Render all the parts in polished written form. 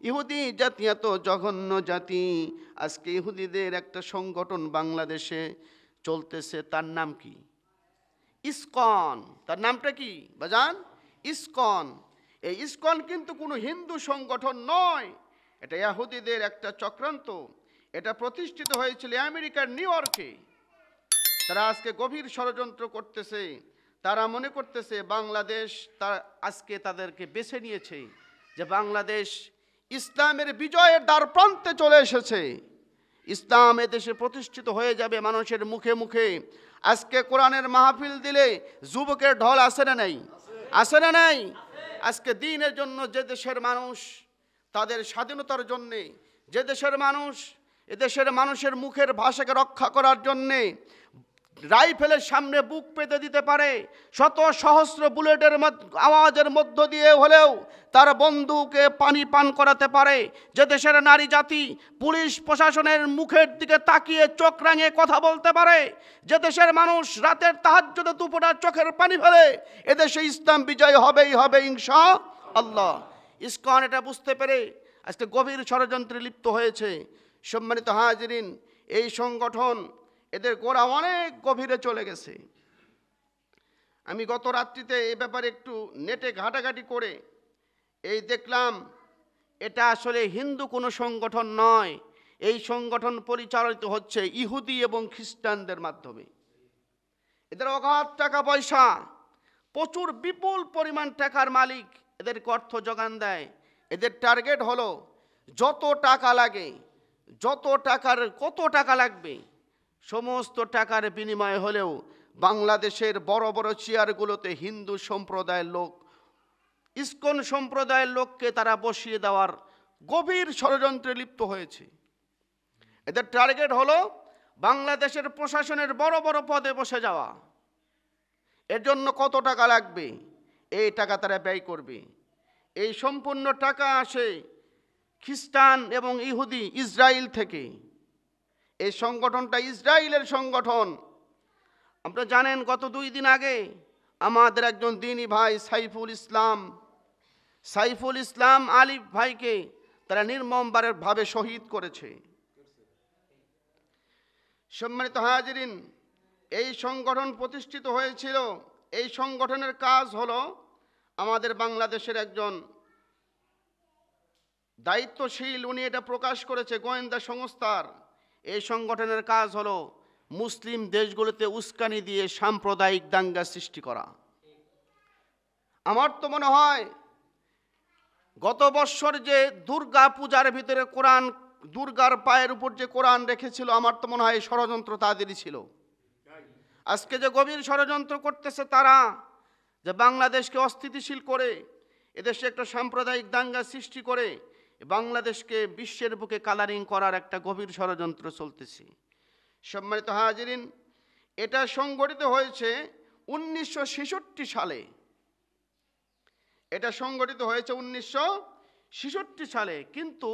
ইহুদি জাতি এত জঘন্য জাতি। আজকে ইহুদিদের একটা সংগঠন বাংলাদেশে চলতেছে, তার নাম কি? ইসকন। তার নামটা কি বাজান? ইসকন। এই ইসকন কিন্তু কোনো হিন্দু সংগঠন নয়, এটা ইহুদিদের একটা চক্রান্ত। এটা প্রতিষ্ঠিত হয়েছিল আমেরিকার নিউ ইয়র্কে। তারা আজকে গভীর ষড়যন্ত্র করতেছে। তারা মনে করতেছে বাংলাদেশ আজকে তাদেরকে বেছে নিয়েছে, যে বাংলাদেশ ইসলামের বিজয়ের দ্বার প্রান্তে চলে এসেছে, ইসলাম এদেশে প্রতিষ্ঠিত হয়ে যাবে মানুষের মুখে মুখে। আজকে কোরআনের মাহফিল দিলে যুবকের ঢল আসে না নাই? আসে না নাই? আজকে দ্বীনের জন্য যে দেশের মানুষ তাদের স্বাধীনতার জন্যে, যে দেশের মানুষ এদেশের মানুষের মুখের ভাষাকে রক্ষা করার জন্যে রাইফেলের সামনে বুক পেতে দিতে পারে, শত সহস্র বুলেটের আওয়াজের মধ্য দিয়ে হলেও তার বন্ধুকে পানি পান করাতে পারে, যে দেশের নারী জাতি পুলিশ প্রশাসনের মুখের দিকে তাকিয়ে চোখ রাঙিয়ে কথা বলতে পারে, যে দেশের মানুষ রাতের তাহাজ্জুদে দুপুরে চোখের পানি ফেলে, এদেশে ইসলাম বিজয় হবেই হবে ইনশাআল্লাহ। ইসকন এটা বুঝতে পেরে আজকে গভীর ষড়যন্ত্রে লিপ্ত হয়েছে। সম্মানিত হাজিরিন, এই সংগঠন এদের গোড়া অনেক গভীরে চলে গেছে। আমি গত রাত্রিতে এ ব্যাপারে একটু নেটে ঘাটাঘাটি করে এই দেখলাম, এটা আসলে হিন্দু কোনো সংগঠন নয়। এই সংগঠন পরিচালিত হচ্ছে ইহুদি এবং খ্রিস্টানদের মাধ্যমে। এদের অগাধ টাকা পয়সা, প্রচুর বিপুল পরিমাণ টাকার মালিক এদেরকে অর্থ যোগান দেয়। এদের টার্গেট হলো যত টাকা লাগে, কত টাকা লাগবে, সমস্ত টাকার বিনিময়ে হলেও বাংলাদেশের বড় বড় চেয়ারগুলোতে হিন্দু সম্প্রদায়ের লোক, ইসকন সম্প্রদায়ের লোককে তারা বসিয়ে দেওয়ার গভীর ষড়যন্ত্রে লিপ্ত হয়েছে। এদের টার্গেট হলো বাংলাদেশের প্রশাসনের বড় বড় পদে বসে যাওয়া। এর জন্য কত টাকা লাগবে, এই টাকা তারা ব্যয় করবে। এই সম্পূর্ণ টাকা আসে খ্রিস্টান এবং ইহুদি ইসরায়েল থেকে। এই সংগঠনটা ইসরায়েলের সংগঠন। আপনারা জানেন, গত 2 দিন আগে আমাদের একজন দ্বীনি ভাই সাইফুল ইসলাম আলিফ ভাইকে তারা নির্মমভাবে শহীদ করেছে। সম্মানিত হাজিরিন, এই সংগঠন প্রতিষ্ঠিত হয়েছিল। এই সংগঠনের কাজ হলো, আমাদের বাংলাদেশের একজন দায়িত্বশীল উনি এটা প্রকাশ করেছে, গোয়েন্দা সংস্থার। এই সংগঠনের কাজ হলো মুসলিম দেশগুলোতে উস্কানি দিয়ে সাম্প্রদায়িক দাঙ্গা সৃষ্টি করা। আমার তো মনে হয় গত বছর যে দুর্গা পূজার ভিতরে কোরআন, দুর্গার পায়ের উপর যে কোরআন রেখেছিল, আমার তো মনে হয় ষড়যন্ত্র তাদেরই ছিল। আজকে যে গভীর ষড়যন্ত্র করতেছে তারা, যে বাংলাদেশকে অস্থিতিশীল করে এদেশে একটা সাম্প্রদায়িক দাঙ্গা সৃষ্টি করে বাংলাদেশকে বিশ্বের বুকে কালারিং করার একটা গভীর ষড়যন্ত্র চলতেছে। সম্মানিত হাজিরিন, এটা সংগঠিত হয়েছে 1966 সালে। এটা সংগঠিত হয়েছে 1966 সালে। কিন্তু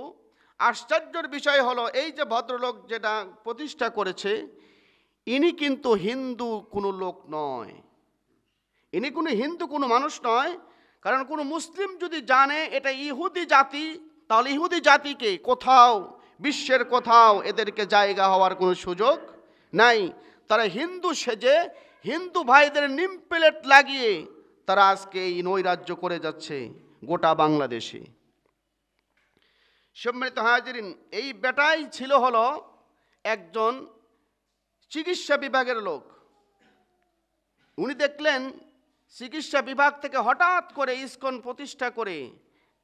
আশ্চর্যের বিষয় হলো, এই যে ভদ্রলোক যেটা প্রতিষ্ঠা করেছে, ইনি কিন্তু হিন্দু কোনো লোক নয়, ইনি কোনো হিন্দু কোনো মানুষ নয়। কারণ কোনো মুসলিম যদি জানে এটা ইহুদি জাতি, তাহলে ইহুদি জাতিকে কোথাও, বিশ্বের কোথাও এদেরকে জায়গা হওয়ার কোনো সুযোগ নাই। তারা হিন্দু সেজে হিন্দু ভাইদের নিম প্লেট লাগিয়ে তারা আজকে এই নৈরাজ্য করে যাচ্ছে গোটা বাংলাদেশে। সম্মানিত হাজিরিন, এই বেটাই ছিল হলো একজন চিকিৎসা বিভাগের লোক। উনি দেখলেন চিকিৎসা বিভাগ থেকে হঠাৎ করে ইসকন প্রতিষ্ঠা করে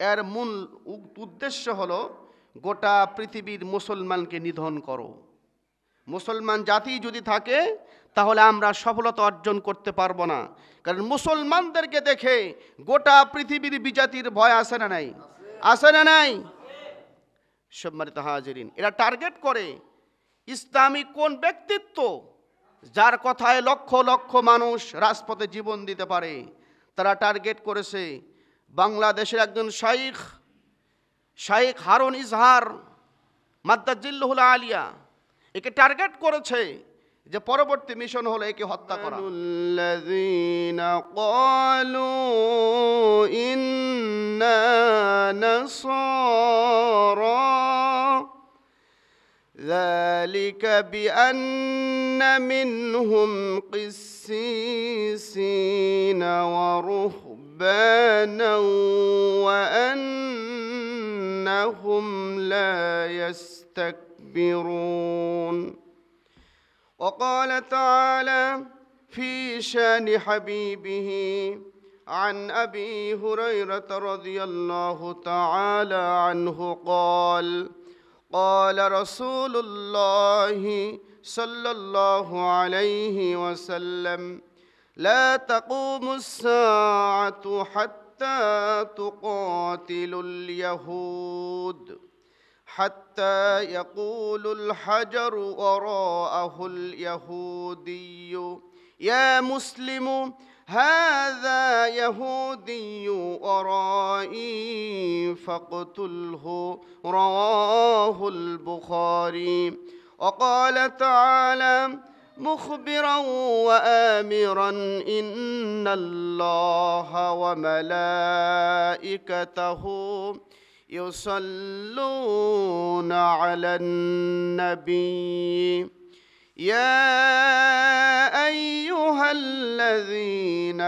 এর মূল উদ্দেশ্য হলো গোটা পৃথিবীর মুসলমানকে নিধন করো। মুসলমান জাতি যদি থাকে তাহলে আমরা সফলতা অর্জন করতে পারবো না। কারণ মুসলমানদেরকে দেখে গোটা পৃথিবীর বিজাতির ভয় আসে না নাই? আসে না নাই? সম্মানিত হাজিরিন, এরা টার্গেট করে ইসলামিক কোন ব্যক্তিত্ব যার কথায় লক্ষ লক্ষ মানুষ রাজপথে জীবন দিতে পারে। তারা টার্গেট করেছে বাংলাদেশের একজন শাইখ হারুন ইজহার মাদ্দাজিল্লুহুল আলিয়া। একে টার্গেট করেছে যে পরবর্তী মিশন হলো একে হত্যা করা। আল্লাযীনা ক্বালু ইন্না নাসারা ذلك بأن منهم قسيسين ورهبانا وأنهم لا يستكبرون. وقال تعالى في شان حبيبه عن أبي هريرة رضي الله تعالى عنه قال قال رسول الله صلى الله عليه وسلم لا تقوم الساعة حتى تقاتل اليهود حتى يقول الحجر وراءه اليهودي يا مسلم هذا يهودي ورائي فاقتله. رواه البخاري. وقال تعالى مخبرا وآمرا إن الله وملائكته يصلون على النبي يا أيها الذين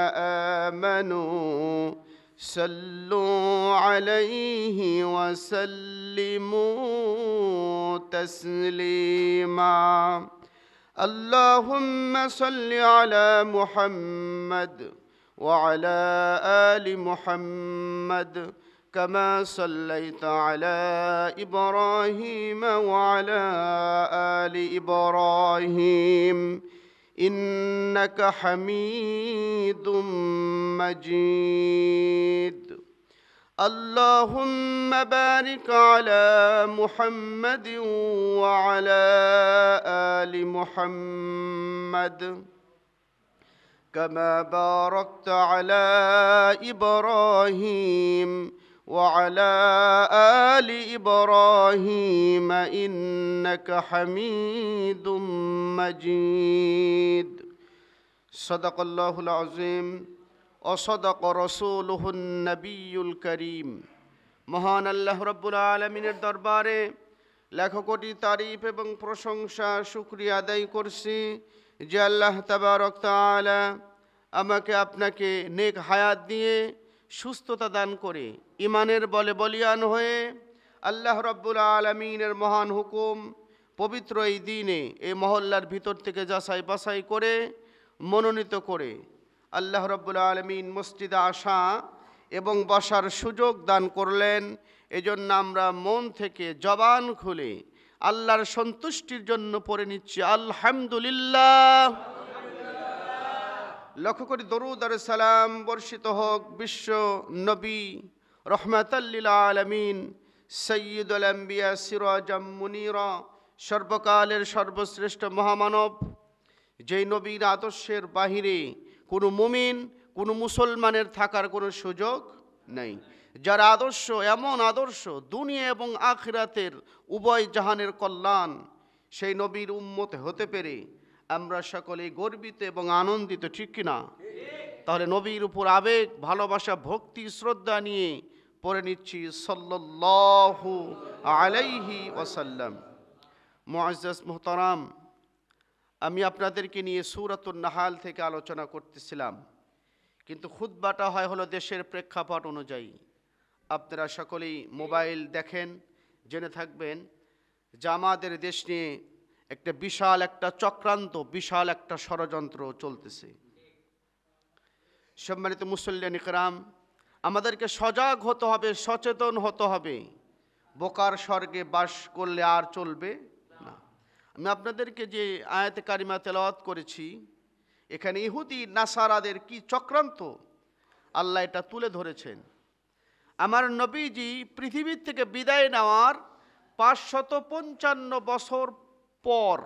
آمنوا صلوا عليه وسلموا تسليما. اللهم صل على محمد وعلى آل محمد كما صليت على إبراهيم وعلى آل إبراهيم إنك حميد مجيد. اللهم بارك على محمد وعلى آل محمد كما باركت على إبراهيم وعلى آل إبراهيم إنك حميد مجيد. صدق الله العظيم وصدق رسوله النبي الكريم. মহান আল্লাহ রাব্বুল আলামিনের দরবারে লাখো কোটি তারিফ এবং প্রশংসা শুকরিয়া আদায় করছি যে আল্লাহ তাবারক তাআলা আমাকে আপনাকে নেক হায়াত দিয়ে সুস্থতা দান করে ইমানের বলে বলিয়ান হয়ে আল্লাহ রাব্বুল আলামিনের মহান হুকুম পবিত্র এই দিনে এই মহল্লার ভিতর থেকে যাচাই বাছাই করে মনোনীত করে আল্লাহ রাব্বুল আলামিন মসজিদে আসা এবং বসার সুযোগ দান করলেন। এজন্য আমরা মন থেকে জবান খুলে আল্লাহর সন্তুষ্টির জন্য পড়ে নিচ্ছি আলহামদুলিল্লাহ। লক্ষ কোটি দরুদ আর সালাম বর্ষিত হোক বিশ্ব নবী রহমাতাল লিল আলামিন সাইয়্যিদুল আম্বিয়া সিরাজাম মুনীরা সর্বকালের সর্বশ্রেষ্ঠ মহামানব, যেই নবীর আদর্শের বাহিরে কোনো মুমিন কোনো মুসলমানের থাকার কোনো সুযোগ নেই, যার আদর্শ এমন আদর্শ দুনিয়া এবং আখিরাতের উভয় জাহানের কল্যাণ, সেই নবীর উম্মত হতে পেরে আমরা সকলেই গর্বিত এবং আনন্দিত, ঠিক কিনা? তাহলে নবীর উপর আবেগ ভালোবাসা ভক্তি শ্রদ্ধা নিয়ে পড়ে নিচ্ছি সাল্লাল্লাহু আলাইহি ওয়াসাল্লাম। মুআজ্জাজ মুহতারাম, আমি আপনাদেরকে নিয়ে সূরাতুন নাহাল থেকে আলোচনা করতেছিলাম, কিন্তু খুতবাটা হলো দেশের প্রেক্ষাপট অনুযায়ী। আপনারা সকলেই মোবাইল দেখেন, জেনে থাকবেন যে আমাদের দেশ নিয়ে একটা বিশাল একটা চক্রান্ত, বিশাল একটা ষড়যন্ত্র চলতেছে। সম্মানিত মুসল্লিয়ান ইকরাম, আমাদেরকে সজাগ হতে হবে, সচেতন হতে হবে। বোকার স্বর্গে বাস করলে আর চলবে না। আমি আপনাদেরকে যে আয়াতে কারিমা তেলাওয়াত করেছি, এখানে ইহুদি নাসারাদের কি চক্রান্ত আল্লাহ এটা তুলে ধরেছেন। আমার নবীজি পৃথিবীর থেকে বিদায় নেওয়ার 555 বছর পর,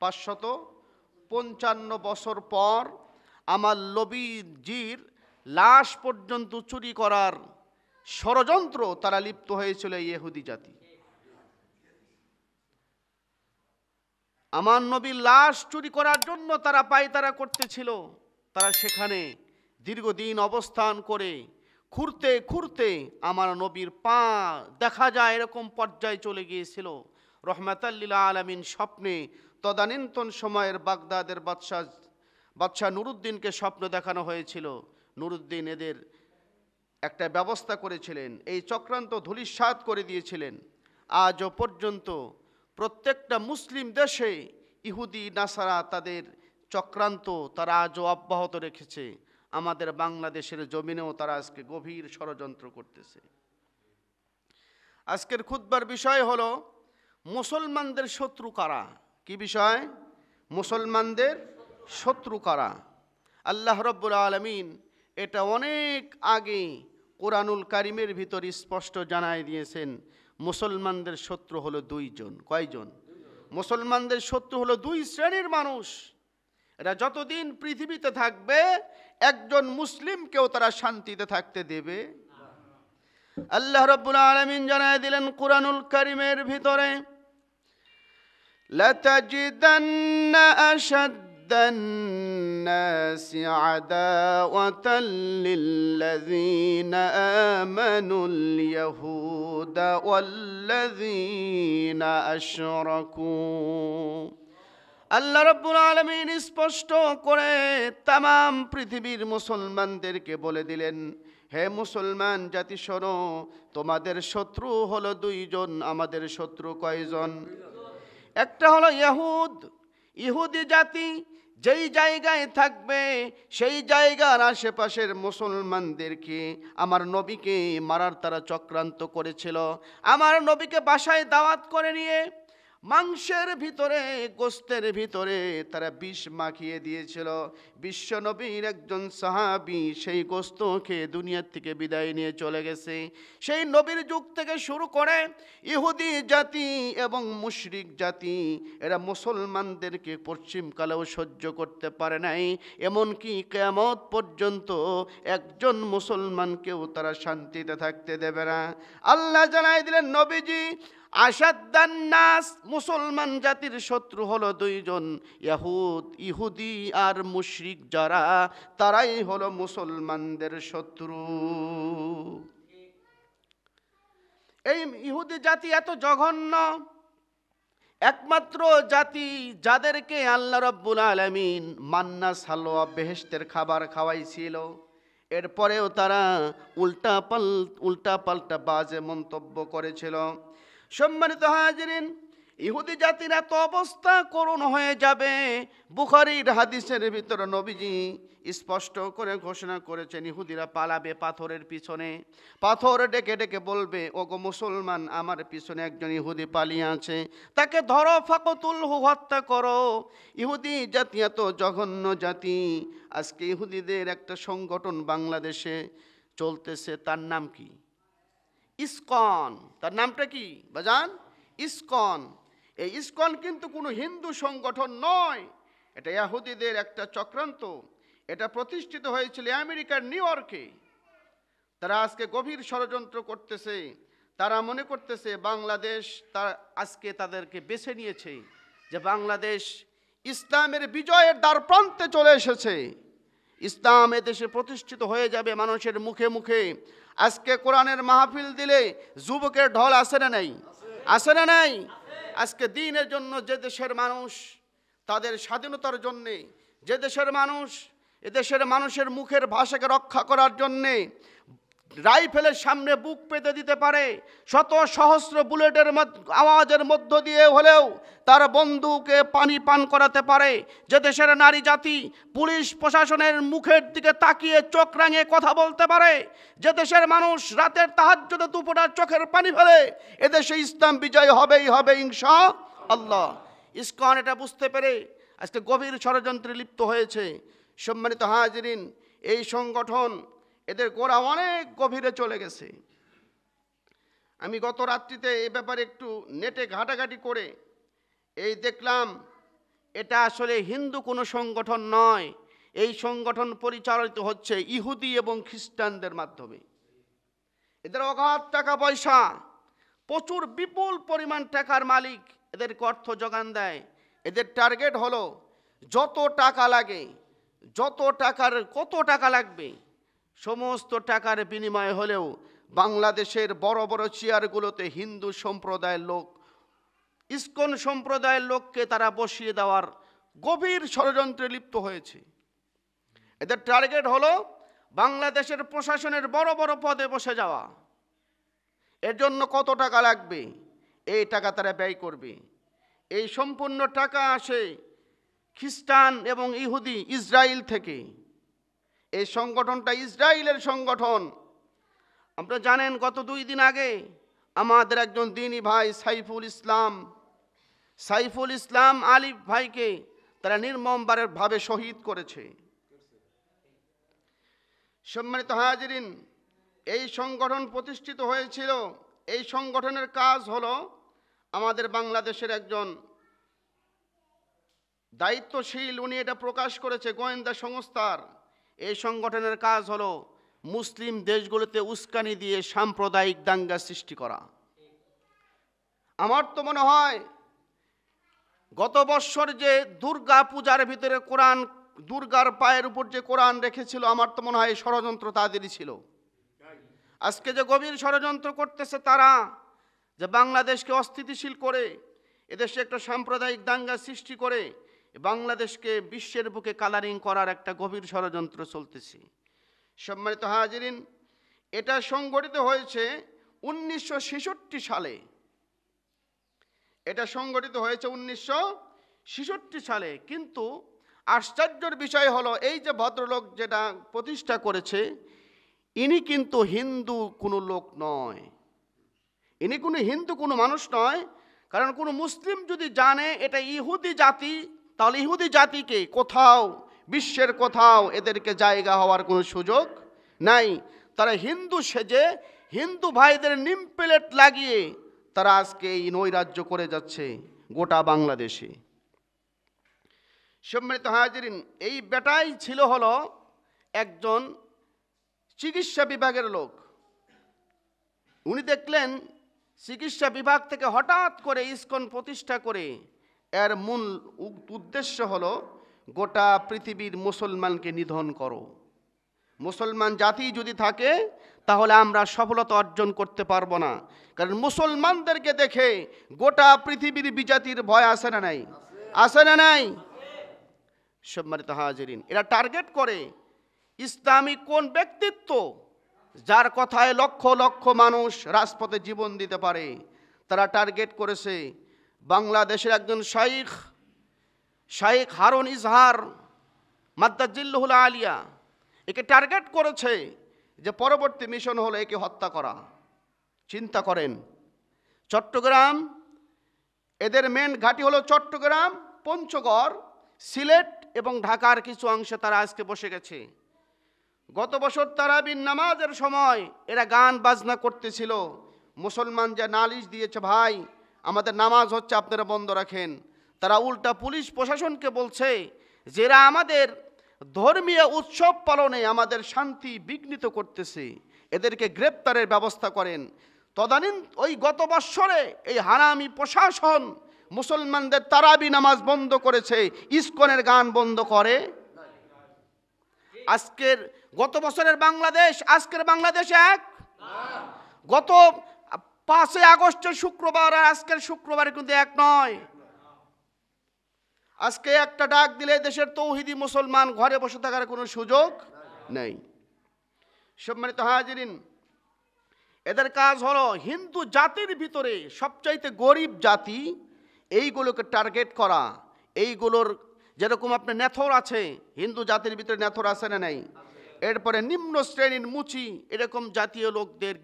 555 বছর পর আমার নবীজির লাশ পর্যন্ত চুরি করার ষড়যন্ত্র তারা লিপ্ত হয়েছিল ইহুদি জাতি। আমার নবীর লাশ চুরি করার জন্য তারা পায়তারা করতেছিল। তারা সেখানে দীর্ঘদিন অবস্থান করে খুঁড়তে খুঁড়তে আমার নবীর পা দেখা যায় এরকম পর্যায়ে চলে গিয়েছিল। রহমাতাল লিল আলামিন স্বপ্নে তদানীন্তন সময়ের বাগদাদের বাদশাহ নুরুদ্দিনকে স্বপ্ন দেখানো হয়েছিল। নুরুদ্দিন এদের একটা ব্যবস্থা করেছিলেন, এই চক্রান্ত ধূলিসাৎ করে দিয়েছিলেন। আজও পর্যন্ত প্রত্যেকটা মুসলিম দেশে ইহুদি নাসারা তাদের চক্রান্ত তারা আজও অব্যাহত রেখেছে। আমাদের বাংলাদেশের জমিনেও তারা আজকে গভীর ষড়যন্ত্র করতেছে। আজকের খুতবার বিষয় হলো মুসলমানদের শত্রু কারা। কি বিষয়? মুসলমানদের শত্রু কারা। আল্লাহ রাব্বুল আলামিন এটা অনেক আগে কোরআনুল কারিমের ভিতর স্পষ্ট জানায় দিয়েছেন। মুসলমানদের শত্রু হলো দুইজন। কয়জন? মুসলমানদের শত্রু হলো দুই শ্রেণীর মানুষ। এরা যতদিন পৃথিবীতে থাকবে একজন মুসলিমকেও তারা শান্তিতে থাকতে দেবে। আল্লাহ রাব্বুল আলামিন জানায় দিলেন কোরআনুল কারিমের ভিতরে, লাতাজিদান্না আশাদ্দান-নাসি আদাওয়াতাল লিল্লাযীনা আমানুল ইয়াহুদা ওয়াল্লাযীনা আশরাকু। আল্লাহ রাব্বুল আলামিন স্পষ্ট করে তামাম পৃথিবীর মুসলমানদেরকে বলে দিলেন, হে মুসলমান জাতি শোনো, তোমাদের শত্রু হলো দুইজন। আমাদের শত্রু কয়জন? একটা হলো ইহুদি জাতি, যেই জায়গায় থাকবে সেই জায়গার আশেপাশের মুসলমানদেরকে, আমার নবীকে মারার তারা চক্রান্ত করেছিল। আমার নবীকে বাসায় দাওয়াত করে নিয়ে মাংসের ভিতরে, গোস্তের ভিতরে তারা বিষ মাখিয়ে দিয়েছিল। বিশ্ব নবীর একজন সাহাবী সেই গোস্ত খেয়ে দুনিয়ার থেকে বিদায় নিয়ে চলে গেছে। সেই নবীর যুগ থেকে শুরু করে ইহুদি জাতি এবং মুশরিক জাতি এরা মুসলমানদেরকে পশ্চিমকালেও সহ্য করতে পারে নাই। এমনকি কিয়ামত পর্যন্ত একজন মুসলমানকেও তারা শান্তিতে থাকতে দেবে না। আল্লাহ জানাই দিলেন, নবীজি আশাদ্দান নাস, মুসলমান জাতির শত্রু হলো দুইজন, ইহুদি আর মুশরিক যারা, তারাই হলো মুসলমানদের শত্রু। এই ইহুদি জাতি এত জঘন্য, একমাত্র জাতি যাদেরকে আল্লাহ রাব্বুল আলামিন মান্না সালোয়া বেহেশতের খাবার খাওয়াইছিল, এরপরেও তারা উল্টা পাল্টা বাজে মন্তব্য করেছিল। সম্মানিত হাজিরিন, ইহুদি জাতির এত অবস্থা করুণ হয়ে যাবে, বুখারীর হাদিসের ভিতরে নবীজি স্পষ্ট করে ঘোষণা করেছেন, ইহুদিরা পালাবে পাথরের পিছনে। পাথর ডেকে ডেকে বলবে, ওগো মুসলমান, আমার পিছনে একজন ইহুদি পালিয়ে আছে, তাকে ধরো, ফাকতুলহু, হত্যা করো। ইহুদি জাতি এত জঘন্য জাতি। আজকে ইহুদিদের একটা সংগঠন বাংলাদেশে চলতেছে, তার নাম কি? ইসকন। তার নামটা কি বাজান? ইসকন। এই ইসকন কিন্তু কোনো হিন্দু সংগঠন নয়, এটা ইহুদিদের একটা চক্রান্ত। এটা প্রতিষ্ঠিত হয়েছিল আমেরিকার নিউ ইয়র্কে। তারা আজকে গভীর ষড়যন্ত্র করতেছে। তারা মনে করতেছে বাংলাদেশ আজকে তাদেরকে বেছে নিয়েছে, যে বাংলাদেশ ইসলামের বিজয়ের দ্বার প্রান্তে চলে এসেছে, ইসলাম এদেশে প্রতিষ্ঠিত হয়ে যাবে মানুষের মুখে মুখে। আজকে কোরআনের মাহফিল দিলে যুবকের ঢল আসে না নাই? আসে না নাই? আজকে দ্বীনের জন্য যে দেশের মানুষ, তাদের স্বাধীনতার জন্যে যে দেশের মানুষ, এদেশের মানুষের মুখের ভাষাকে রক্ষা করার জন্যে রাইফেলের সামনে বুক পেতে দিতে পারে, শত সহস্র বুলেটের আওয়াজের মধ্য দিয়ে হলেও তার বন্ধুকে পানি পান করাতে পারে, যে দেশের নারী জাতি পুলিশ প্রশাসনের মুখের দিকে তাকিয়ে চোখ রাঙিয়ে কথা বলতে পারে, যে দেশের মানুষ রাতের তাহাজ্জুদে দুপুরার চোখের পানি ফেলে, এদেশে ইসলাম বিজয় হবেই হবে ইনশাআল্লাহ। ইসকন এটা বুঝতে পেরে আজকে গভীর ষড়যন্ত্রে লিপ্ত হয়েছে। সম্মানিত হাজিরিন, এই সংগঠন এদের গোড়া অনেক গভীরে চলে গেছে। আমি গত রাত্রিতে এই ব্যাপারে একটু নেটে ঘাটাঘাটি করে এই দেখলাম, এটা আসলে হিন্দু কোনো সংগঠন নয়। এই সংগঠন পরিচালিত হচ্ছে ইহুদি এবং খ্রিস্টানদের মাধ্যমে। এদের অগাধ টাকা পয়সা, প্রচুর বিপুল পরিমাণ টাকার মালিক এদেরকে অর্থ যোগান দেয়। এদের টার্গেট হলো যত টাকা লাগে, কত টাকা লাগবে, সমস্ত টাকার বিনিময় হলেও বাংলাদেশের বড় বড় চেয়ারগুলোতে হিন্দু সম্প্রদায়ের লোক ইসকন সম্প্রদায়ের লোককে তারা বসিয়ে দেওয়ার গভীর ষড়যন্ত্রে লিপ্ত হয়েছে। এদের টার্গেট হলো বাংলাদেশের প্রশাসনের বড় বড় পদে বসে যাওয়া। এর জন্য কত টাকা লাগবে, এই টাকা তারা ব্যয় করবে। এই সম্পূর্ণ টাকা আসে খ্রিস্টান এবং ইহুদি ইসরায়েল থেকে। এই সংগঠনটা ইসরায়েলের সংগঠন। আপনারা জানেন গত 2 দিন আগে আমাদের একজন দ্বীনি ভাই সাইফুল ইসলাম আলিফ ভাইকে তারা নির্মমভাবে শহীদ করেছে। সম্মানিত হাজিরিন, এই সংগঠন প্রতিষ্ঠিত হয়েছিল। এই সংগঠনের কাজ হলো, আমাদের বাংলাদেশের একজন দায়িত্বশীল উনি এটা প্রকাশ করেছে, গোয়েন্দা সংস্থার। এই সংগঠনের কাজ হলো মুসলিম দেশগুলোতে উস্কানি দিয়ে সাম্প্রদায়িক দাঙ্গা সৃষ্টি করা। আমার তো মনে হয় গত বছর যে দুর্গা পূজার ভিতরে কোরআন, দুর্গার পায়ের উপর যে কোরআন রেখেছিল, আমার তো মনে হয় ষড়যন্ত্র তাদেরই ছিল। আজকে যে গভীর ষড়যন্ত্র করতেছে তারা, যে বাংলাদেশকে অস্থিতিশীল করে এদেশে একটা সাম্প্রদায়িক দাঙ্গা সৃষ্টি করে বাংলাদেশকে বিশ্বের বুকে কালারিং করার একটা গভীর ষড়যন্ত্র চলতেছে। সম্মানিত হাজিরিন, এটা সংগঠিত হয়েছে 1966 সালে। এটা সংগঠিত হয়েছে 1966 সালে। কিন্তু আশ্চর্যের বিষয় হলো, এই যে ভদ্রলোক যেটা প্রতিষ্ঠা করেছে, ইনি কিন্তু হিন্দু কোনো লোক নয়, ইনি কোনো হিন্দু কোনো মানুষ নয়। কারণ কোনো মুসলিম যদি জানে এটা ইহুদি জাতি, তাহলে ইহুদি জাতিকে কোথাও, বিশ্বের কোথাও এদেরকে জায়গা হওয়ার কোনো সুযোগ নাই। তারা হিন্দু সেজে হিন্দু ভাইদের নিম প্লেট লাগিয়ে তারা আজকে এই নৈরাজ্য করে যাচ্ছে গোটা বাংলাদেশে। সম্মানিত হাজিরিন, এই বেটাই ছিল হলো একজন চিকিৎসা বিভাগের লোক। উনি দেখলেন চিকিৎসা বিভাগ থেকে হঠাৎ করে ইসকন প্রতিষ্ঠা করে এর মূল উদ্দেশ্য হলো গোটা পৃথিবীর মুসলমানকে নিধন করো। মুসলমান জাতি যদি থাকে তাহলে আমরা সফলতা অর্জন করতে পারবো না। কারণ মুসলমানদেরকে দেখে গোটা পৃথিবীর বিজাতির ভয় আসে না নাই? আসে না নাই? সম্মানিত হাজিরিন, এরা টার্গেট করে ইসলামিক কোন ব্যক্তিত্ব যার কথায় লক্ষ লক্ষ মানুষ রাজপথে জীবন দিতে পারে। তারা টার্গেট করেছে বাংলাদেশের একজন শাইখ হারুন ইজহার মাদ্দাজিল্লুহুল আলিয়া। একে টার্গেট করেছে যে পরবর্তী মিশন হলো একে হত্যা করা। চিন্তা করেন, চট্টগ্রাম, এদের মেন ঘাঁটি হলো চট্টগ্রাম, পঞ্চগড়, সিলেট এবং ঢাকার কিছু অংশে তারা আজকে বসে গেছে। গত বছর তারাবির নামাজের সময় এরা গান বাজনা করতেছিল। মুসলমান যে নালিশ দিয়েছে, ভাই আমাদের নামাজ হচ্ছে, আপনারা বন্ধ রাখেন। তারা উল্টা পুলিশ প্রশাসনকে বলছে যে এরা আমাদের ধর্মীয় উৎসব পালনে আমাদের শান্তি বিঘ্নিত করতেছে, এদেরকে গ্রেপ্তারের ব্যবস্থা করেন। তদানীন ওই গত বৎসরে এই হারামি প্রশাসন মুসলমানদের তারাবি নামাজ বন্ধ করেছে, ইসকনের গান বন্ধ করে। গত বছরের বাংলাদেশ আজকের বাংলাদেশ এক? গত 5 আগস্টের শুক্রবার আর আজকের শুক্রবার কিন্তু এক নয়। আজকে একটা ডাক দিলে দেশের তৌহিদি মুসলমান ঘরে বসে থাকার কোনো সুযোগ নেই। সম্মানিত হাজিরিন, এদের কাজ হলো হিন্দু জাতির ভিতরে সবচাইতে গরিব জাতি এইগুলোকে টার্গেট করা। এইগুলোর যেরকম আপনার নেথর আছে, হিন্দু জাতির ভিতরে নেথর আছে না নাই? এরপরে নিম্ন শ্রেণীর মুচি এরকম জাতীয় লোকদের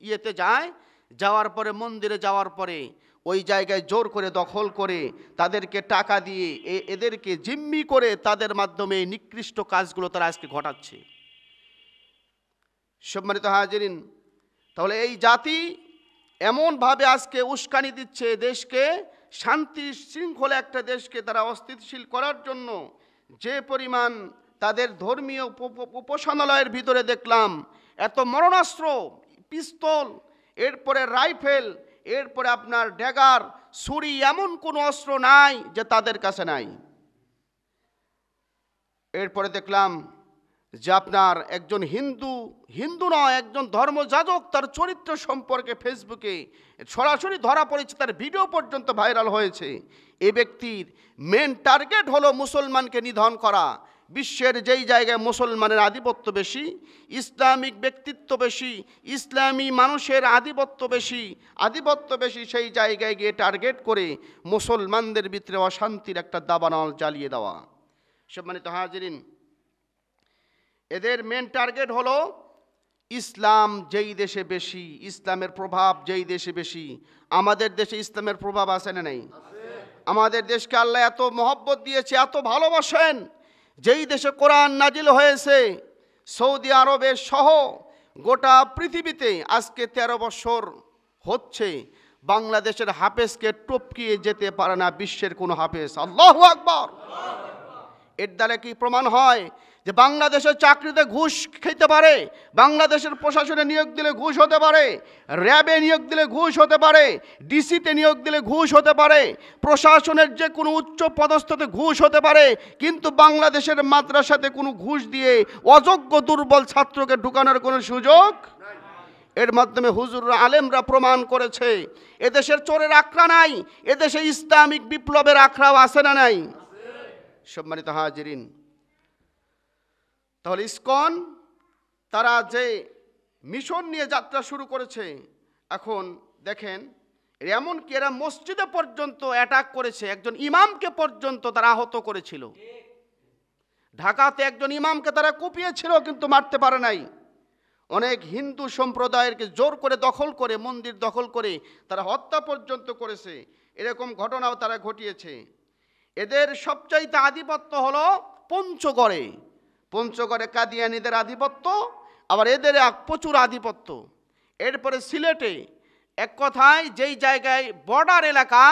ইয়েতে যায়, যাওয়ার পরে মন্দিরে যাওয়ার পরে ওই জায়গায় জোর করে দখল করে তাদেরকে টাকা দিয়ে এদেরকে জিম্মি করে তাদের মাধ্যমে এই নিকৃষ্ট কাজগুলো তারা আজকে ঘটাচ্ছে। সম্মানিত হাজিরিন, তাহলে এই জাতি এমনভাবে আজকে উস্কানি দিচ্ছে দেশকে, শান্তি শৃঙ্খলা একটা দেশকে তারা অস্থিতিশীল করার জন্য যে পরিমাণ তাদের ধর্মীয় উপাসনালয়ের ভিতরে দেখলাম এত মরণাস্ত্র, পিস্তল, এরপরে রাইফেল, এরপরে আপনার ড্যাগার, ছুরি, এমন কোনো অস্ত্র নাই যে তাদের কাছে নাই। এরপরে দেখলাম যে আপনার একজন হিন্দু নয়, একজন ধর্মযাজক, তার চরিত্র সম্পর্কে ফেসবুকে সরাসরি ধরা পড়েছে, তার ভিডিও পর্যন্ত ভাইরাল হয়েছে। এই ব্যক্তির মেন টার্গেট হলো মুসলমানকে নিধন করা। বিশ্বের যেই জায়গায় মুসলমানের আধিপত্য বেশি, ইসলামিক ব্যক্তিত্ব বেশি, ইসলামী মানুষের আধিপত্য বেশি, সেই জায়গায় গিয়ে টার্গেট করে মুসলমানদের ভিতরে অশান্তির একটা দাবানল জ্বালিয়ে দেওয়া। সম্মানিত হাজিরিন, এদের মেন টার্গেট হলো ইসলাম যেই দেশে বেশি, ইসলামের প্রভাব যেই দেশে বেশি। আমাদের দেশে ইসলামের প্রভাব আছে না নেই? আমাদের দেশকে আল্লাহ এত মহব্বত দিয়েছে, এত ভালোবাসেন, যেই দেশে কোরআন নাজিল হয়েছে, সৌদি আরবের সহ গোটা পৃথিবীতে আজকে 13 বছর হচ্ছে, বাংলাদেশের হাফেজকে টপকিয়ে যেতে পারে না বিশ্বের কোনো হাফেজ। আল্লাহু আকবার। এর দ্বারা কি প্রমাণ হয় যে বাংলাদেশের চাকরিতে ঘুষ খেতে পারে, বাংলাদেশের প্রশাসনে নিয়োগ দিলে ঘুষ হতে পারে, র্যাবে নিয়োগ দিলে ঘুষ হতে পারে, ডিসিতে নিয়োগ দিলে ঘুষ হতে পারে, প্রশাসনের যে কোনো উচ্চ পদস্থতে ঘুষ হতে পারে, কিন্তু বাংলাদেশের মাদ্রাসাতে কোনো ঘুষ দিয়ে অযোগ্য দুর্বল ছাত্রকে ঢুকানোর কোনো সুযোগ। এর মাধ্যমে হুজুররা আলেমরা প্রমাণ করেছে এদেশের চোরের আখড়া নাই, এদেশে ইসলামিক বিপ্লবের আখড়াও আছে না নাই? সম্মানিত হাজিরিন, তাহলে ইসকন তারা যে মিশন নিয়ে যাত্রা শুরু করেছে, এখন দেখেন এমনকি এরা মসজিদে পর্যন্ত অ্যাটাক করেছে, একজন ইমামকে পর্যন্ত তারা আহত করেছিল। ঢাকাতে একজন ইমামকে তারা কুপিয়েছিল, কিন্তু মারতে পারে নাই। অনেক হিন্দু সম্প্রদায়েরকে জোর করে দখল করে, মন্দির দখল করে তারা হত্যা পর্যন্ত করেছে। এরকম ঘটনাও তারা ঘটিয়েছে। এদের সবচাইতে আধিপত্য হলো পঞ্চগড়ে কাদিয়ানীদের আধিপত্য, আবার এদের প্রচুর আধিপত্য। এরপরে সিলেটে, এক কথায় যেই জায়গায় বর্ডার এলাকা,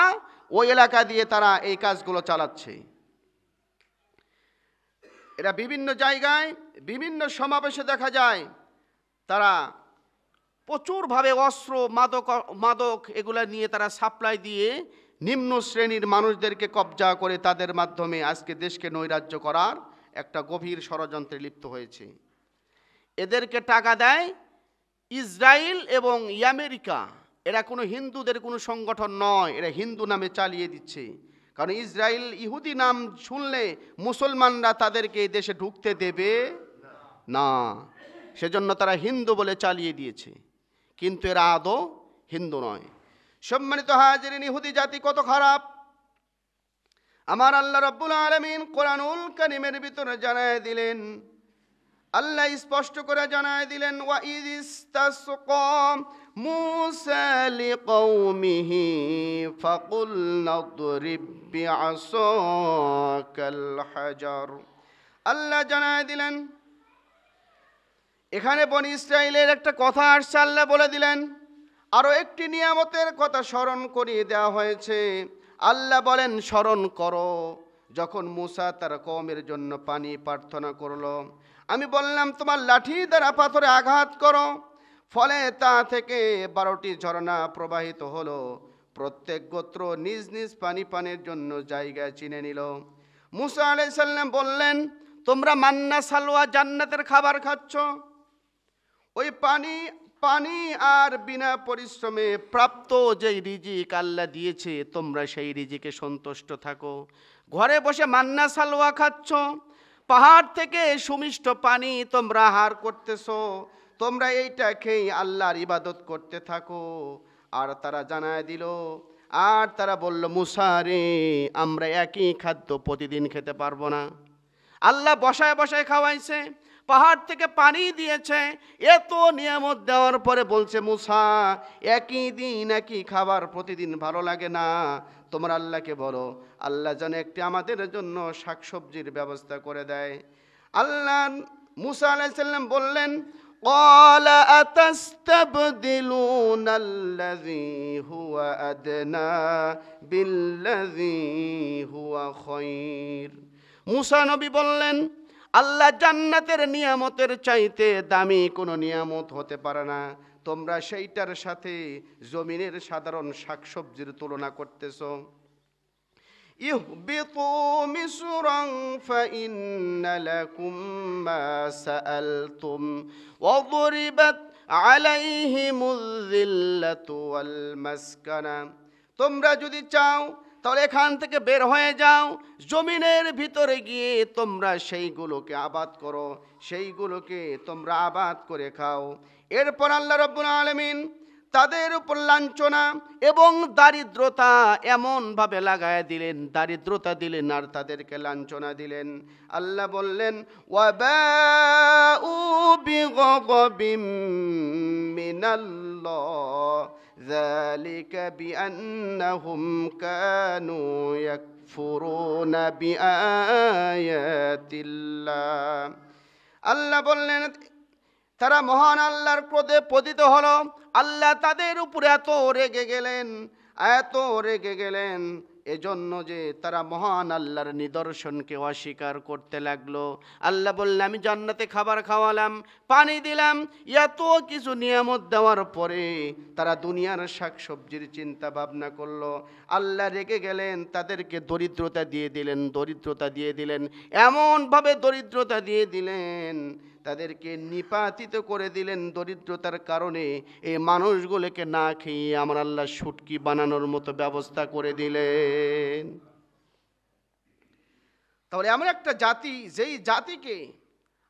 ওই এলাকা দিয়ে তারা এই কাজগুলো চালাচ্ছে। এরা বিভিন্ন জায়গায় বিভিন্ন সমাবেশে দেখা যায় তারা প্রচুরভাবে অস্ত্র, মাদক এগুলা নিয়ে তারা সাপ্লাই দিয়ে নিম্ন শ্রেণীর মানুষদেরকে কবজা করে তাদের মাধ্যমে আজকে দেশকে নৈরাজ্য করার একটা গভীর ষড়যন্ত্রে লিপ্ত হয়েছে। এদেরকে টাকা দেয় ইসরায়েল এবং আমেরিকা। এরা কোনো হিন্দুদের কোনো সংগঠন নয়, এরা হিন্দু নামে চালিয়ে দিচ্ছে। কারণ ইসরায়েল ইহুদি নাম শুনলে মুসলমানরা তাদেরকে এই দেশে ঢুকতে দেবে না, সেজন্য তারা হিন্দু বলে চালিয়ে দিয়েছে, কিন্তু এরা আদৌ হিন্দু নয়। সম্মানিত হাজিরিন, ইহুদি জাতি কত খারাপ আমার আল্লাহ রাব্বুল আলামিন কোরআনুল কারীমের ভিতরে জানায় দিলেন। আল্লাহ স্পষ্ট করে জানায় দিলেন, ওয়া ইস্তাসকা মূসা লিকওমিহি ফাকুলনা দরিব বিআসাকাল হাজার। আল্লাহ জানায় দিলেন, এখানে বনি ইসরাইলের একটা কথা আসছে, আল্লাহ বলে দিলেন। আরও একটি নিয়ামতের কথা স্মরণ করিয়ে দেওয়া হয়েছে। আল্লাহ বলেন, স্মরণ করো যখন মূসা তার কওমের জন্য পানি প্রার্থনা করলো, আমি বললাম তোমার লাঠি দ্বারা পাথরে আঘাত করো, ফলে তা থেকে 12টি ঝর্ণা প্রবাহিত হলো। প্রত্যেক গোত্র নিজ নিজ পানির জন্য জায়গা চিনে নিল। মূসা আলাইহিস সালাম বললেন, তোমরা মান্না সালওয়া জান্নাতের খাবার খাচ্ছ, ওই পানি আর বিনা পরিশ্রমে প্রাপ্ত যেই রিজিক আল্লাহ দিয়েছে, তোমরা সেই রিজিকে সন্তুষ্ট থাকো। ঘরে বসে মান্না সালওয়া খাচ্ছ, পাহাড় থেকে সুমিষ্ট পানি তোমরা আহার করতেছো, তোমরা এইটা খেয়ে আল্লাহর ইবাদত করতে থাকো। আর তারা জানায় দিল, আর তারা বলল, মূসা রে, আমরা একই খাদ্য প্রতিদিন খেতে পারবো না। আল্লাহ বসায় বসায় খাওয়াইছে, পাহাড় থেকে পানি দিয়েছে, এত নিয়ামত দেওয়ার পরে বলছে, মূসা একই দিন একই খাবার প্রতিদিন ভালো লাগে না, তোমরা আল্লাহকে বলো আল্লাহ যেন একটি আমাদের জন্য শাকসবজির ব্যবস্থা করে দেয়। আল্লাহ মূসা আলাইহিস সালাম বললেন, ক্বালা আতাস্তাবদিলুনা আল্লাযী হুয়া আদনা বিল্লাযী হুয়া খায়র। মূসা নবী বললেন, আল্লাহ জান্নাতের নিয়ামতের চাইতে দামি কোনো নিয়ামত হতে পারে না, তোমরা সেইটার সাথে জমিনের সাধারণ শাকসবজির তুলনা করতেছ। ইহবিতু মিসরান ফাইন্না লাকুম মা সাআলতুম ওয়াদরিবাত আলাইহিমুয যিল্লাতু ওয়াল মাসকানা। তোমরা যদি চাও তাহলে এখান থেকে বের হয়ে যাও, জমিনের ভিতরে গিয়ে তোমরা সেইগুলোকে আবাদ করো, সেইগুলোকে তোমরা আবাদ করে খাও। এরপর আল্লাহ রাব্বুল আলামিন তাদের উপর লাঞ্ছনা এবং দারিদ্রতা এমনভাবে লাগায় দিলেন, দারিদ্রতা দিলেন আর তাদেরকে লাঞ্ছনা দিলেন। আল্লাহ বললেন ওয়াবাউ বিগযবিম মিনাল্লাহ যালিকা বিআন্নাহুম কানু ইয়াকফুরুনা বিআয়াতিল্লাহ। আল্লাহ বললেন তারা মহান আল্লাহর ক্রোধে পতিত হলো। আল্লাহ তাদের উপরে এত রেগে গেলেন এজন্য যে তারা মহান আল্লাহর নিদর্শনকে অস্বীকার করতে লাগলো। আল্লাহ বললেন আমি জান্নাতে খাবার খাওয়ালাম, পানি দিলাম, এত কিছু নিয়ামত দেওয়ার পরে তারা দুনিয়ার শাকসবজির চিন্তা ভাবনা করলো। আল্লাহ রেগে গেলেন, তাদেরকে দরিদ্রতা দিয়ে দিলেন, এমনভাবে দরিদ্রতা দিয়ে দিলেন, তাদেরকে নিপাতিত করে দিলেন। দরিদ্রতার কারণে এই মানুষগুলোকে না খেয়ে আমার আল্লাহ শুটকি বানানোর মতো ব্যবস্থা করে দিলেন। তাহলে এমন একটা জাতি, যেই জাতিকে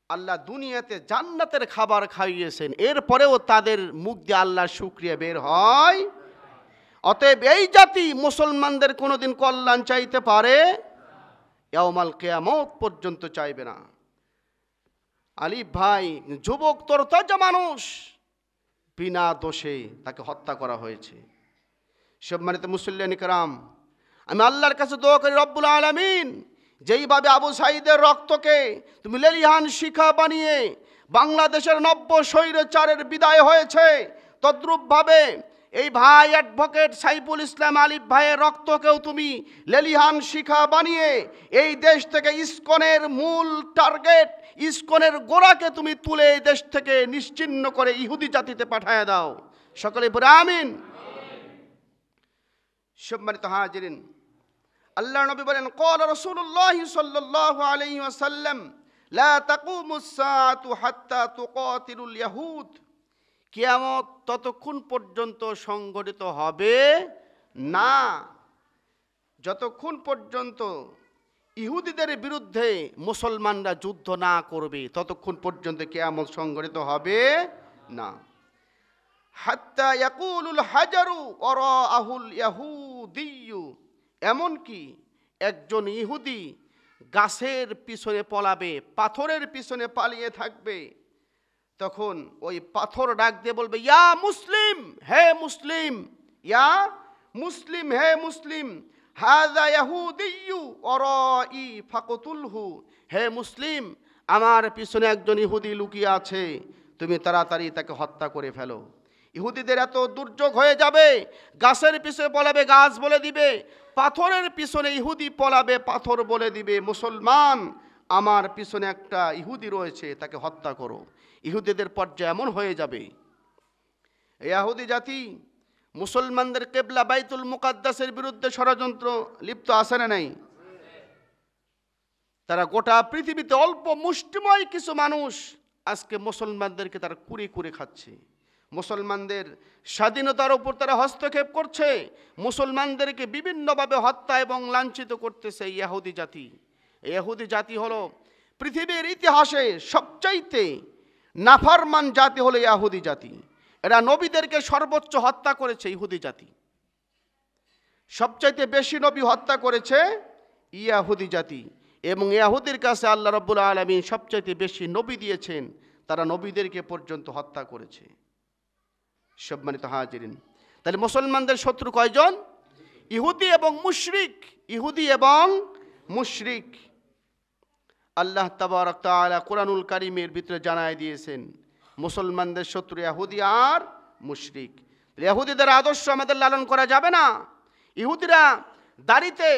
আল্লাহ দুনিয়াতে জান্নাতের খাবার খাইয়েছেন, এরপরেও তাদের মুখ দিয়ে আল্লাহর শুকরিয়া বের হয়। অতএব এই জাতি মুসলমানদের কোনোদিন কল্যাণ চাইতে পারে, ইয়াউমাল কিয়ামত পর্যন্ত চাইবে না। আলিফ ভাই যুবক তরতাজা মানুষ, বিনা দোষে তাকে হত্যা করা হয়েছে। সম্মানিত মুসল্লিয়ান কিরাম, আমি আল্লাহর কাছে দোয়া করি রব্বুল আলামিন যেইভাবে আবু সাঈদের রক্তকে তুমি লেলিহান শিখা বানিয়ে বাংলাদেশের 90 স্বৈরাচারের বিদায় হয়েছে, তদ্রূপভাবে এই ভাই অ্যাডভোকেট সাইফুল ইসলাম আলিফ ভাইয়ের রক্তকেও তুমি লেলিহান শিখা বানিয়ে এই দেশ থেকে ইসকনের মূল টার্গেট, ইসকনের গোড়াকে তুমি তুলে এই দেশ থেকে নিশ্চিহ্ন করে ইহুদি জাতিতে পাঠায় দাও। সকলে বলে আমিন। সম্মানিত হাজিরিন, আল্লাহ নবী বলেন ক্বালা রাসূলুল্লাহ সাল্লাল্লাহু আলাইহি ওয়াসাল্লাম লা তাকুমুস সাআতু হাত্তা তুকাতিলুল ইয়াহুদ। কিয়ামত ততক্ষণ পর্যন্ত সংগঠিত হবে না যতক্ষণ পর্যন্ত ইহুদিদের বিরুদ্ধে মুসলমানরা যুদ্ধ না করবে, ততক্ষণ পর্যন্ত কিয়ামত সংগঠিত হবে না। হাত্তা ইয়াকুলুল হাজারু ওয়ারাআহুল ইয়াহুদিয়্যু, এমনকি একজন ইহুদি গাছের পিছনে পলাবে, পাথরের পিছনে পালিয়ে থাকবে, তখন ওই পাথর ডাক দিয়ে বলবে ইয়া মুসলিম, হে মুসলিম, ইয়া মুসলিম, হে মুসলিম, হাযা ইয়াহুদিয়্যু ওয়ারাই ফাকতুলহু, হে মুসলিম আমার পিছনে একজন ইহুদি লুকিয়ে আছে, তুমি তাড়াতাড়ি তাকে হত্যা করে ফেলো। ইহুদিদের এত দুর্যোগ হয়ে যাবে, গাছের পিছনে পলাবে, গাছ বলে দিবে, পাথরের পিছনে ইহুদি পলাবে, পাথর বলে দিবে, মুসলমান আমার পিছনে একটা ইহুদি রয়েছে, তাকে হত্যা করো। ইহুদিদের পর্যায়ে এমন হয়ে যাবে, ইহুদি জাতি মুসলমানদের কিবলা বাইতুল মুকাদ্দাসের বিরুদ্ধে ষড়যন্ত্র লিপ্ত আছে না নাই? তারা গোটা পৃথিবীতে অল্প মুষ্টিময় কিছু মানুষ আজকে মুসলমানদেরকে তারা কুড়ে কুড়ে খাচ্ছে, মুসলমানদের স্বাধীনতার উপর তারা হস্তক্ষেপ করছে, মুসলমানদেরকে বিভিন্নভাবে হত্যা এবং লাঞ্ছিত করতেছে ইহুদি জাতি। ইহুদি জাতি হলো পৃথিবীর ইতিহাসে সবচাইতে নাফরমান জাতি হলো ইহুদি জাতি। এরা নবীদেরকে সর্বোচ্চ হত্যা করেছে ইহুদি জাতি, সবচাইতে বেশি নবী হত্যা করেছে ইহুদি জাতি, এবং ইহুদির কাছে আল্লাহ রাব্বুল আলামিন সবচাইতে বেশি নবী দিয়েছেন, তারা নবীদেরকে পর্যন্ত হত্যা করেছে। সম্মানিত হাজিরিন, তাহলে মুসলমানদের শত্রু কয়জন? ইহুদি এবং মুশরিক, ইহুদি এবং মুশরিক। আল্লাহ তাবারক তাআলা কুরআনুল কারীমের ভিতরে জানায় দিয়েছেন মুসলমানদের শত্রু ইহুদি আর মুশরিক। ইহুদিদের আদর্শ আমাদের লালন করা যাবে না। ইহুদিরা দাড়িতে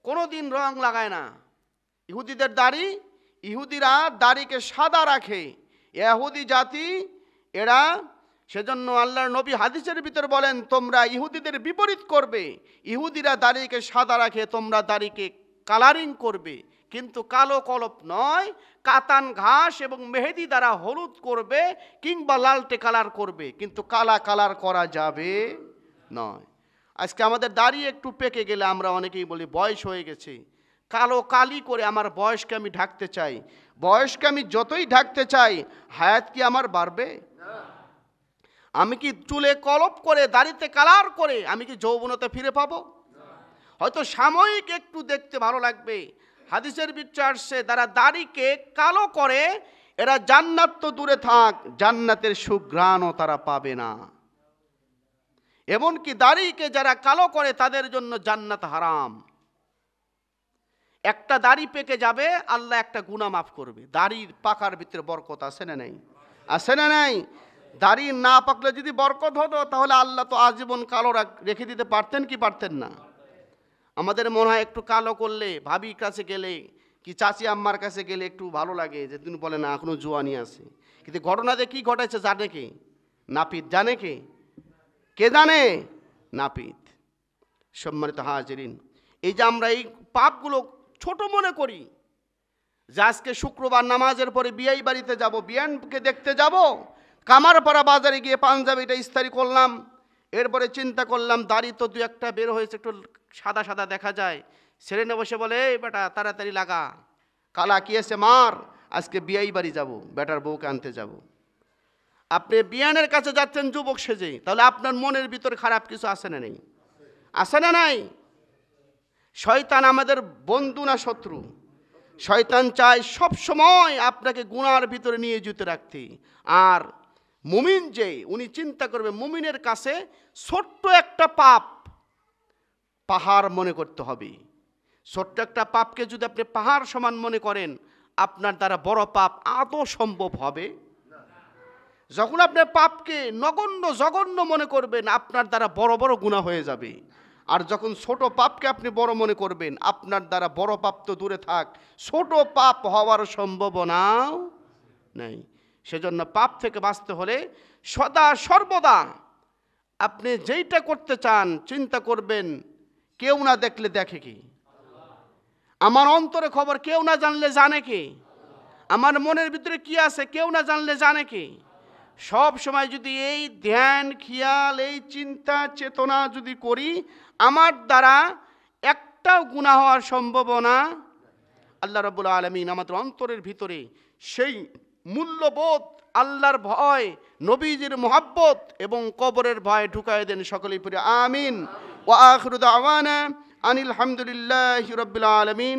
কোনোদিন রং লাগায় না, ইহুদিদের দাড়ি, ইহুদিরা দাড়িকে সাদা রাখে। ইহুদি জাতি এরা সেজন্য আল্লাহর নবী হাদিসের ভিতর বলেন, তোমরা ইহুদিদের বিপরীত করবে। ইহুদিরা দাড়িকে সাদা রাখে, তোমরা দাড়িকে কালারিং করবে, কিন্তু কালো কলপ নয়, কাতান ঘাস এবং মেহেদি দ্বারা হলুদ করবে কিংবা লালটে কালার করবে, কিন্তু কালা কালার করা যাবে নয়। আজকে আমাদের দাড়ি একটু পেকে গেলে আমরা অনেকেই বলি বয়স হয়ে গেছে, কালো কালি করে আমার বয়সকে আমি ঢাকতে চাই। বয়সকে আমি যতই ঢাকতে চাই, হায়াত কি আমার বাড়বে? আমি কি চুলে কলপ করে দাড়িতে কালার করে আমি কি যৌবনতা ফিরে পাবো? হয়তো সাময়িক একটু দেখতে ভালো লাগবে। হাদিসের ভিতরে আসছে, যারা দাড়িকে কালো করে এরা জান্নাত তো দূরে থাক, জান্নাতের সুঘ্রাণও তারা পাবে না। এমনকি দাড়িকে যারা কালো করে তাদের জন্য জান্নাত হারাম। একটা দাড়ি পেকে যাবে, আল্লাহ একটা গুনাহ মাফ করবে। দাড়ির পাকার ভিতরে বরকত আছে না নাই? আছে না নাই? দাড়ি না পাকলে যদি বরকত হতো তাহলে আল্লাহ তো আজীবন কালো রেখে দিতে পারতেন কি পারতেন না? আমাদের মনে হয় একটু কালো করলে ভাবির কাছে গেলে কি চাচি আম্মার কাছে গেলে একটু ভালো লাগে, যে তিনি বলে না এখনো জোয়ানি আছে। কিন্তু ঘটনাতে কি ঘটাইছে জানে কে? নাপিত। জানে কে? কে জানে? নাপিত। সম্মানিত হাজিরিন, এই যে আমরা এই পাপগুলো ছোট মনে করি, যে আজকে শুক্রবার নামাজের পরে বিয়াই বাড়িতে যাব, বিয়ানকে দেখতে যাব, কামারপাড়া বাজারে গিয়ে পাঞ্জাবিটা ইস্তারি করলাম, এরপরে চিন্তা করলাম দাড়ি তো দু একটা বের হয়েছে, একটু সাদা সাদা দেখা যায়, সেরেনে বসে বলে এই বেটা তাড়াতাড়ি লাগা, কালা কি এসে মার, আজকে বিয়াই বাড়ি যাব, বেটার বউকে আনতে যাব। আপনি বিয়ানের কাছে যাচ্ছেন যুবক সেজে, তাহলে আপনার মনের ভিতরে খারাপ কিছু আছে না নেই? আছে না নাই? শয়তান আমাদের বন্ধু না শত্রু? শয়তান চায় সব সময় আপনাকে গুনার ভিতরে নিয়ে যেতে রাখতে। আর মুমিন যে, উনি চিন্তা করবে মুমিনের কাছে ছোট্ট একটা পাপ পাহাড় মনে করতে হবে। ছোট্ট একটা পাপকে যদি আপনি পাহাড় সমান মনে করেন, আপনার দ্বারা বড় পাপ আদৌ সম্ভব হবে? যখন আপনি পাপকে নগণ্য জঘন্য মনে করবেন, আপনার দ্বারা বড় বড় গুনাহ হয়ে যাবে। আর যখন ছোট পাপকে আপনি বড় মনে করবেন, আপনার দ্বারা বড় পাপ তো দূরে থাক, ছোট পাপ হওয়ার সম্ভাবনাও নেই। সেজন্য পাপ থেকে বাঁচতে হলে সদা সর্বদা আপনি যেইটা করতে চান চিন্তা করবেন, কেউ না দেখলে দেখে কি? আমার অন্তরে খবর কেউ না জানলে জানে কে? আমার মনের ভিতরে কি আছে কেউ না জানলে জানে কে? সব সময় যদি এই ধ্যান খেয়াল, এই চিন্তা চেতনা যদি করি, আমার দ্বারা একটাও গুনাহ হওয়ার সম্ভাবনা। আল্লাহ রাব্বুল আলামিন আমাদের অন্তরের ভিতরে সেই মূল্যবোধ, আল্লাহর ভয়, নবীজির মুহাব্বত এবং কবরের ভয় ঢুকায় দেন। সকলেই পড়ি আমিন। ওয়া আখিরু দাওয়ানা আনিল হামদুলিল্লাহি রাব্বিল আলামিন।